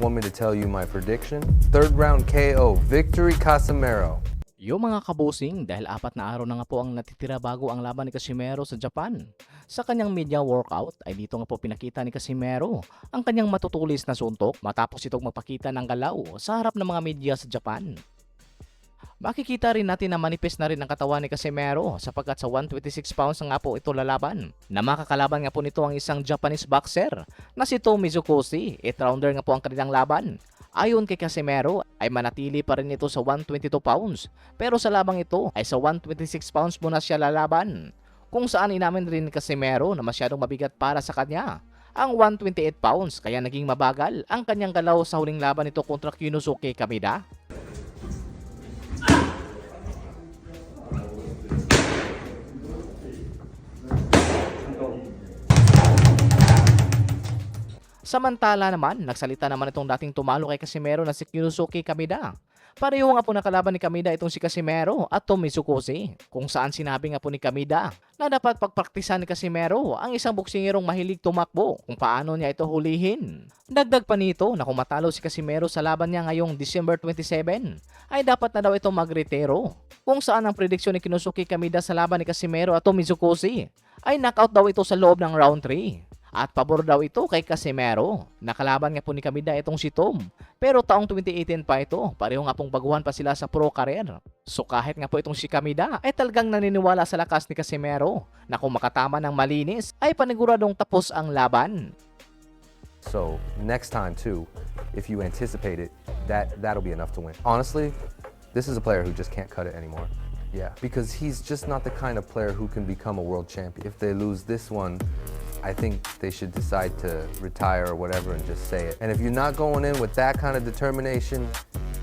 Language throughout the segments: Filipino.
Want me to tell you my prediction? Third round KO, victory Casimero. Yo mga kabusing, dahil 4 na araw na nga po ang natitira bago ang laban ni Casimero sa Japan. Sa kanyang media workout ay dito nga po pinakita ni Casimero ang kanyang matutulis na suntok matapos itong magpakita ng galaw sa harap ng mga media sa Japan. Makikita rin natin na manifest na rin ang katawan ni Casimero sapagkat sa 126 pounds na nga po ito lalaban. Na makakalaban nga po nito ang isang Japanese boxer na si Tomi Zukoshi, 8 rounder nga po ang kanilang laban. Ayon kay Casimero ay manatili pa rin ito sa 122 pounds pero sa labang ito ay sa 126 pounds muna siya lalaban. Kung saan inamin rin ni Casimero na masyadong mabigat para sa kanya ang 128 pounds kaya naging mabagal ang kanyang galaw sa huling laban nito kontra Kyunosuke Kameda. Samantala naman, nagsalita naman itong dating tumalo kay Casimero na si Kyunosuke Kameda. Pareho nga po nakalaban ni Kameda itong si Casimero at Tomi Zukoshi, kung saan sinabi nga po ni Kameda na dapat pagpraktisan ni Casimero ang isang boksingerong mahilig tumakbo kung paano niya ito hulihin. Dagdag pa nito na kung matalo si Casimero sa laban niya ngayong December 27, ay dapat na daw ito magretiro. Kung saan ang prediksyon ni Kyunosuke Kameda sa laban ni Casimero at Tomi Zukoshi ay knockout daw ito sa loob ng round 3. At pabor daw ito kay Casimero. Nakalaban nga po ni Kameda itong si Tom. Pero taong 2018 pa ito, pareho nga pong baguhan pa sila sa pro career. So kahit nga po itong si Kameda ay talagang naniniwala sa lakas ni Casimero na kung makatama ng malinis ay paniguradong tapos ang laban. So next time too, if you anticipate it, that'll be enough to win. Honestly, this is a player who just can't cut it anymore. Yeah, because he's just not the kind of player who can become a world champion. If they lose this one, I think they should decide to retire or whatever and just say it. And if you're not going in with that kind of determination,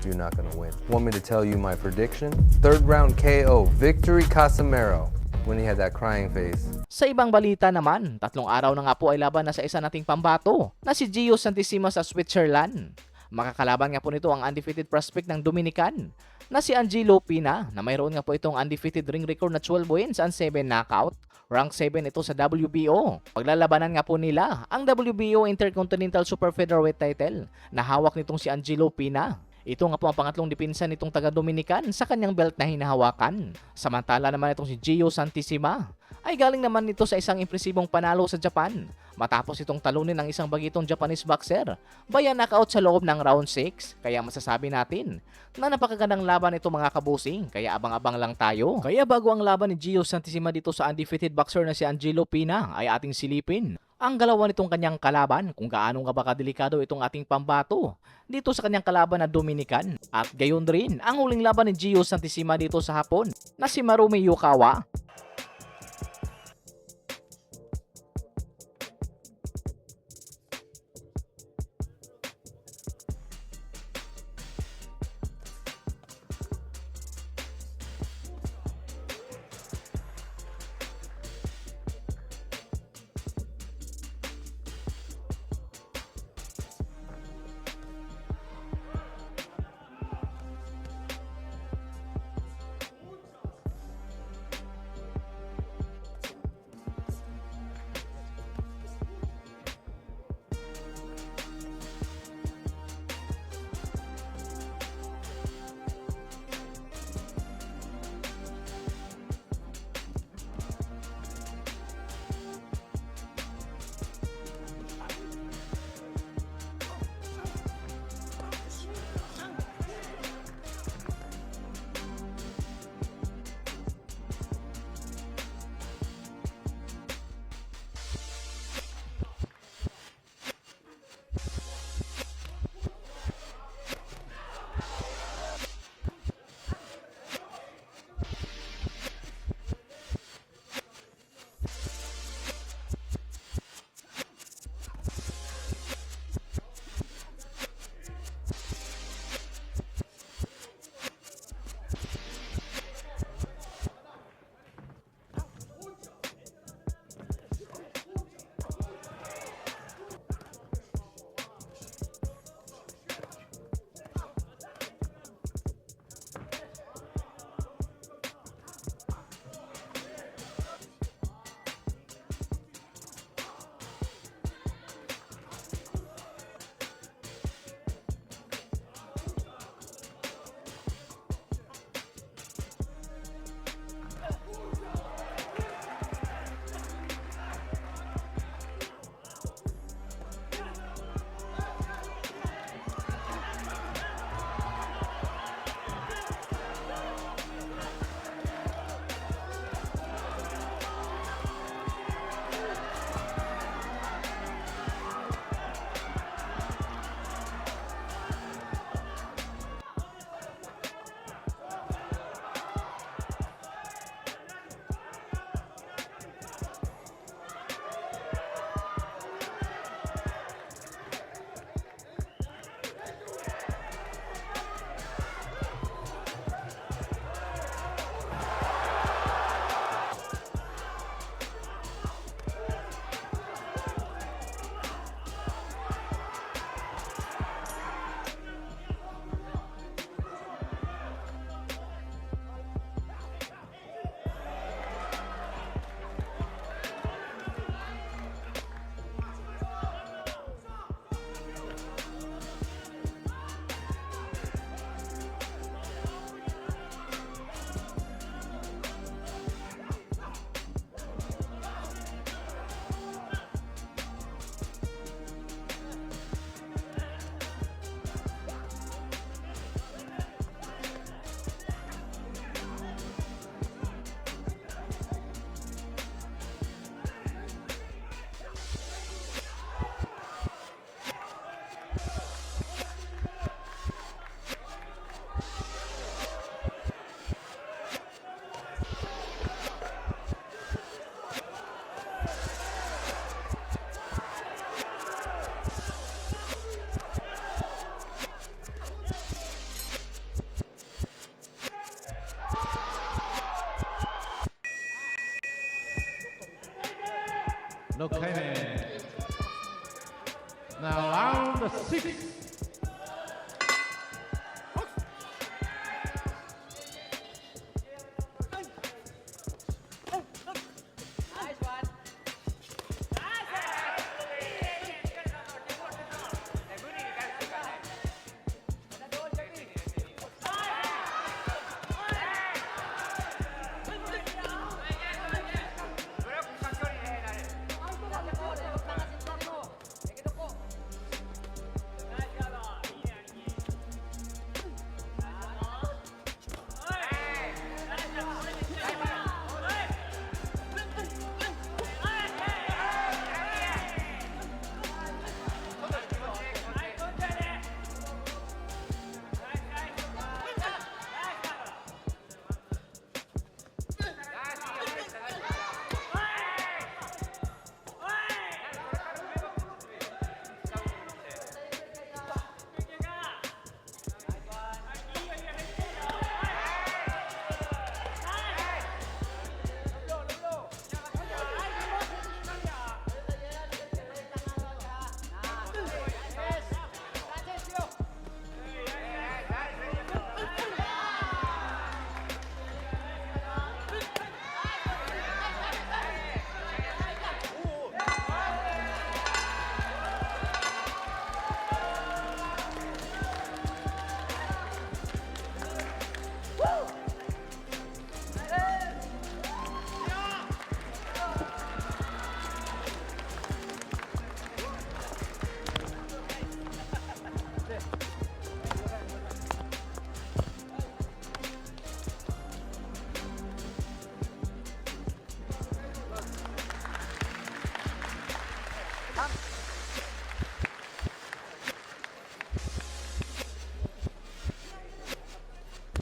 you're not going to win. Want me to tell you my prediction? Third round KO, victory Casimero. When he had that crying face. Sa ibang balita naman, 3 araw na nga po ay laban na sa isa nating pambato na si Gio Santissima sa Switzerland. Makakalaban nga po nito ang undefeated prospect ng Dominican na si Angelo Pina na mayroon nga po itong undefeated ring record na 12 wins and 7 knockout. Rank 7 ito sa WBO. Paglalabanan nga po nila ang WBO Intercontinental Super Featherweight title na hawak nitong si Angelo Pina. Ito nga po ang pangatlong depensa nitong taga-Dominican sa kanyang belt na hinahawakan. Samantala naman itong si Gio Santissima ay galing naman nito sa isang impresibong panalo sa Japan matapos itong talunin ng isang bagitong Japanese boxer via knockout sa loob ng round 6. Kaya masasabi natin na napakagandang laban ito mga kabusing, kaya abang-abang lang tayo. Kaya bago ang laban ni Gio Santissima dito sa undefeated boxer na si Angelo Pina ay ating silipin ang galawan nitong kanyang kalaban kung gaano nga ba kadelikado itong ating pambato dito sa kanyang kalaban na Dominican. At gayon rin ang huling laban ni Gio Santissima dito sa Hapon na si Marumi Yukawa. 6回目 Now round 6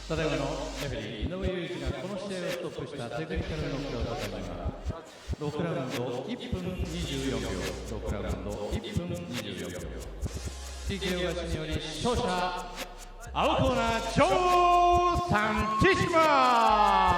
ただいまのレフェリー井上裕二がこの試合をストップしたテクニカルノックアウトタイムは6ラウンド1分24秒6ラウンド1分24秒 TKO 勝ちにより勝者青コーナージョー・サンティシマ